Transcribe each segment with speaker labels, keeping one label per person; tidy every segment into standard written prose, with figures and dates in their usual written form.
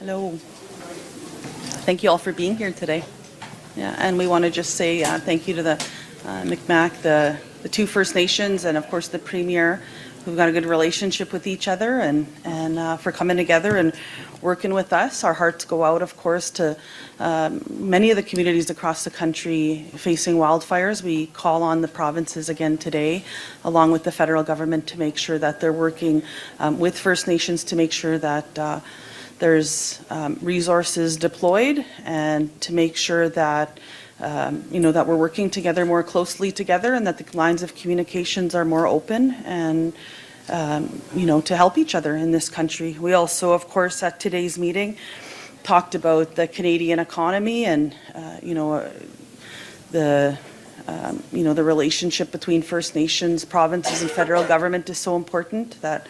Speaker 1: Hello. Thank you all for being here today. Yeah, and we want to just say thank you to the Nepinak, the two First Nations, and of course the Premier, who've got a good relationship with each other, and for coming together and working with us. Our hearts go out, of course, to many of the communities across the country facing wildfires. We call on the provinces again today, along with the federal government, to make sure that they're working with First Nations to make sure that there's resources deployed, and to make sure that that we're working together more closely together, and that the lines of communications are more open, and to help each other in this country. We also, of course, at today's meeting talked about the Canadian economy, and the relationship between First Nations, provinces, and federal government is so important. That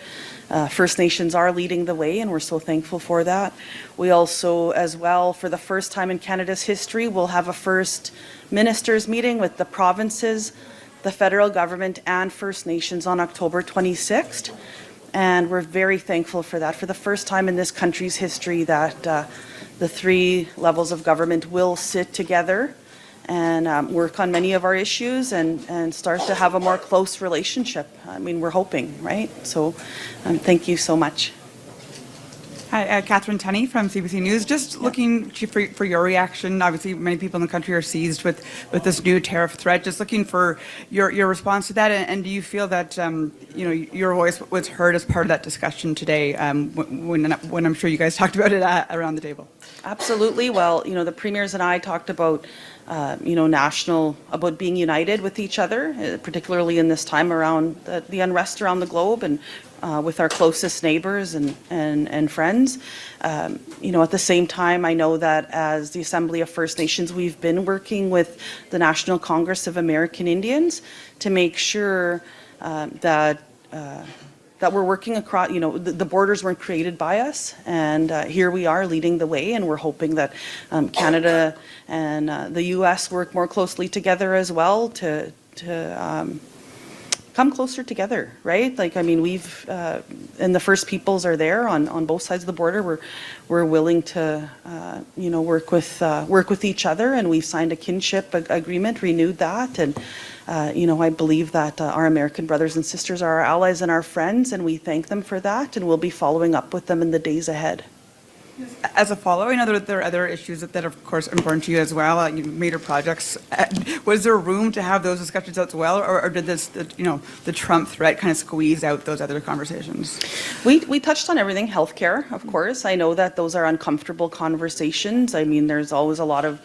Speaker 1: First Nations are leading the way, and we're so thankful for that. We also, as well, for the first time in Canada's history, will have a first ministers meeting with the provinces, the federal government, and First Nations on October 26th. And we're very thankful for that. For the first time in this country's history, that the three levels of government will sit together and work on many of our issues, and start to have a more close relationship. I mean, we're hoping, right? So thank you so much.
Speaker 2: Hi, Catherine Tunney from CBC News. Just looking for your reaction. Obviously, many people in the country are seized with this new tariff threat. Just looking for your response to that. And do you feel that your voice was heard as part of that discussion today, when I'm sure you guys talked about it around the table?
Speaker 1: Absolutely. Well, the premiers and I talked about about being united with each other, particularly in this time around the unrest around the globe, and with our closest neighbors and friends. At the same time, I know that as the Assembly of First Nations, we've been working with the National Congress of American Indians to make sure that we're working across, the borders weren't created by us, and here we are leading the way, and we're hoping that Canada and the U.S. work more closely together as well to come closer together, right? We've and the First Peoples are there on both sides of the border. We're willing to work with each other, and we've signed a kinship agreement, renewed that, and I believe that our American brothers and sisters are our allies and our friends, and we thank them for that, and we'll be following up with them in the days ahead.
Speaker 2: As a follow-up, I know that there are other issues that of course, are important to you as well, major projects. Was there room to have those discussions as well, or did the Trump threat kind of squeeze out those other conversations?
Speaker 1: We touched on everything, healthcare, of course. I know that those are uncomfortable conversations. I mean, there's always a lot of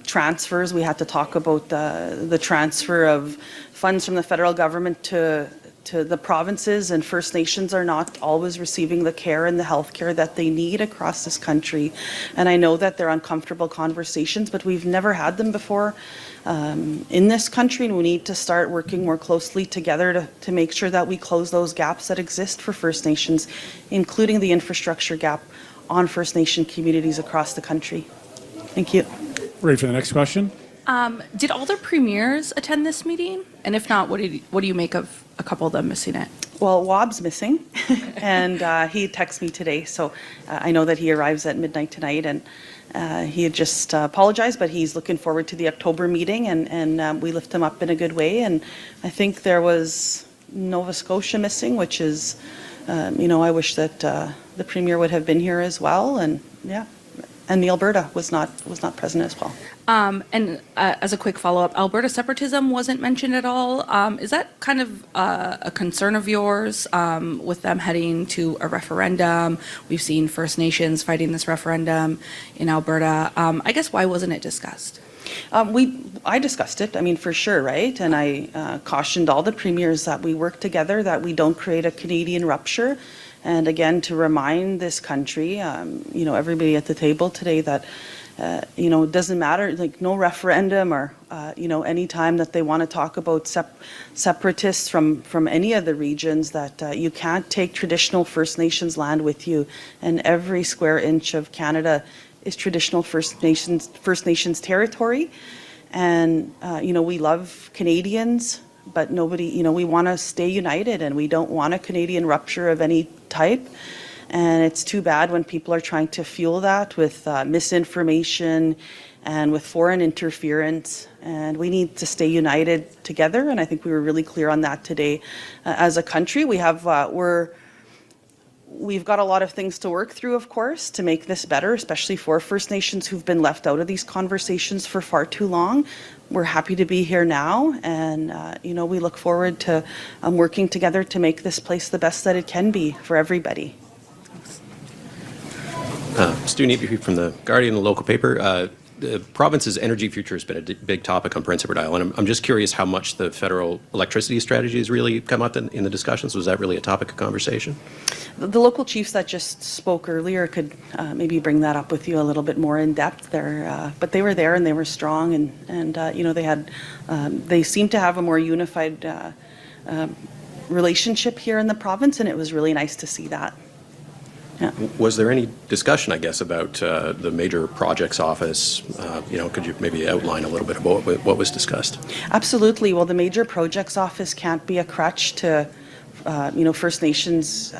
Speaker 1: transfers. We had to talk about the transfer of funds from the federal government to the provinces, and First Nations are not always receiving the care and the health care that they need across this country. And I know that they're uncomfortable conversations, but we've never had them before in this country, and we need to start working more closely together to make sure that we close those gaps that exist for First Nations, including the infrastructure gap on First Nation communities across the country. Thank you.
Speaker 3: Ready for the next question?
Speaker 4: Did all the premiers attend this meeting? And if not, what do you make of a couple of them missing it?
Speaker 1: Well, Wob's missing, and he texted me today, so I know that he arrives at midnight tonight, and he had just apologized, but he's looking forward to the October meeting, and we lift him up in a good way. And I think there was Nova Scotia missing, which is, I wish that the Premier would have been here as well, and yeah. And the Alberta was not present as well.
Speaker 4: As a quick follow-up, Alberta separatism wasn't mentioned at all. Is that kind of a concern of yours with them heading to a referendum? We've seen First Nations fighting this referendum in Alberta. I guess why wasn't it discussed?
Speaker 1: I discussed it, for sure, right? And I cautioned all the premiers that we work together, that we don't create a Canadian rupture. And again, to remind this country, everybody at the table today, that it doesn't matter, no referendum or any time that they want to talk about separatists from any of the regions, that you can't take traditional First Nations land with you, and every square inch of Canada is traditional First Nations territory. And we love Canadians, but nobody, we want to stay united, and we don't want a Canadian rupture of any type. And it's too bad when people are trying to fuel that with misinformation and with foreign interference. And we need to stay united together. And I think we were really clear on that today as a country. We've got a lot of things to work through, of course, to make this better, especially for First Nations who've been left out of these conversations for far too long. We're happy to be here now, and we look forward to working together to make this place the best that it can be for everybody.
Speaker 3: Stu Nepinak from the Guardian, the local paper. The province's energy future has been a big topic on Prince Edward Island. I'm just curious how much the federal electricity strategy has really come up in the discussions. Was that really a topic of conversation? The
Speaker 1: local chiefs that just spoke earlier could maybe bring that up with you a little bit more in depth there. But they were there and they were strong, and they seemed to have a more unified relationship here in the province, and it was really nice to see that. Yeah.
Speaker 3: Was there any discussion, I guess, about the Major Projects Office? Could you maybe outline a little bit about what was discussed?
Speaker 1: Absolutely. Well, the Major Projects Office can't be a crutch to, First Nations.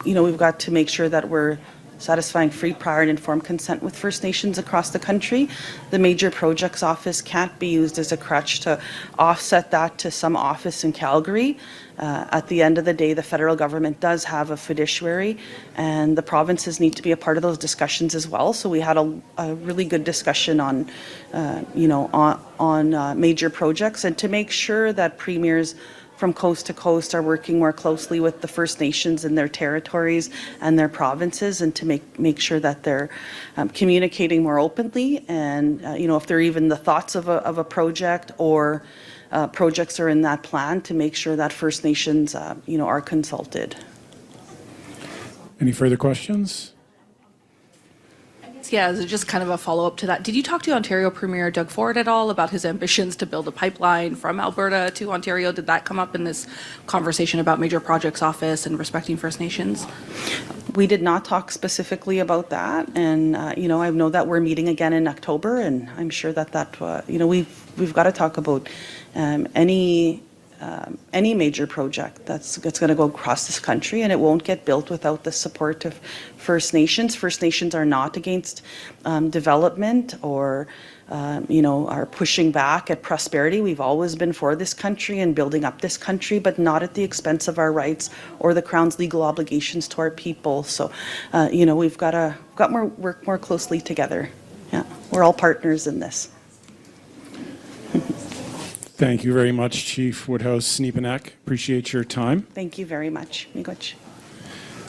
Speaker 1: We've got to make sure that we're satisfying free, prior, and informed consent with First Nations across the country. The Major Projects Office can't be used as a crutch to offset that to some office in Calgary. At the end of the day, the federal government does have a fiduciary, and the provinces need to be a part of those discussions as well. So we had a really good discussion on major projects, and to make sure that premiers from coast to coast are working more closely with the First Nations in their territories and their provinces, and to make sure that they're communicating more openly, and if there are even the thoughts of a project or projects are in that plan, to make sure that First Nations are consulted.
Speaker 5: Any further questions?
Speaker 4: Yeah, as just kind of a follow-up to that, did you talk to Ontario Premier Doug Ford at all about his ambitions to build a pipeline from Alberta to Ontario? Did that come up in this conversation about Major Projects Office and respecting First Nations?
Speaker 1: We did not talk specifically about that, and I know that we're meeting again in October, and I'm sure that we've got to talk about any major project that's going to go across this country, and it won't get built without the support of First Nations. First Nations are not against development or are pushing back at prosperity. We've always been for this country and building up this country, but not at the expense of our rights or the Crown's legal obligations to our people. So, we've got to work more closely together. Yeah, we're all partners in this.
Speaker 5: Thank you very much, Chief Woodhouse Nepinak. Appreciate your time.
Speaker 1: Thank you very much. Miigwech.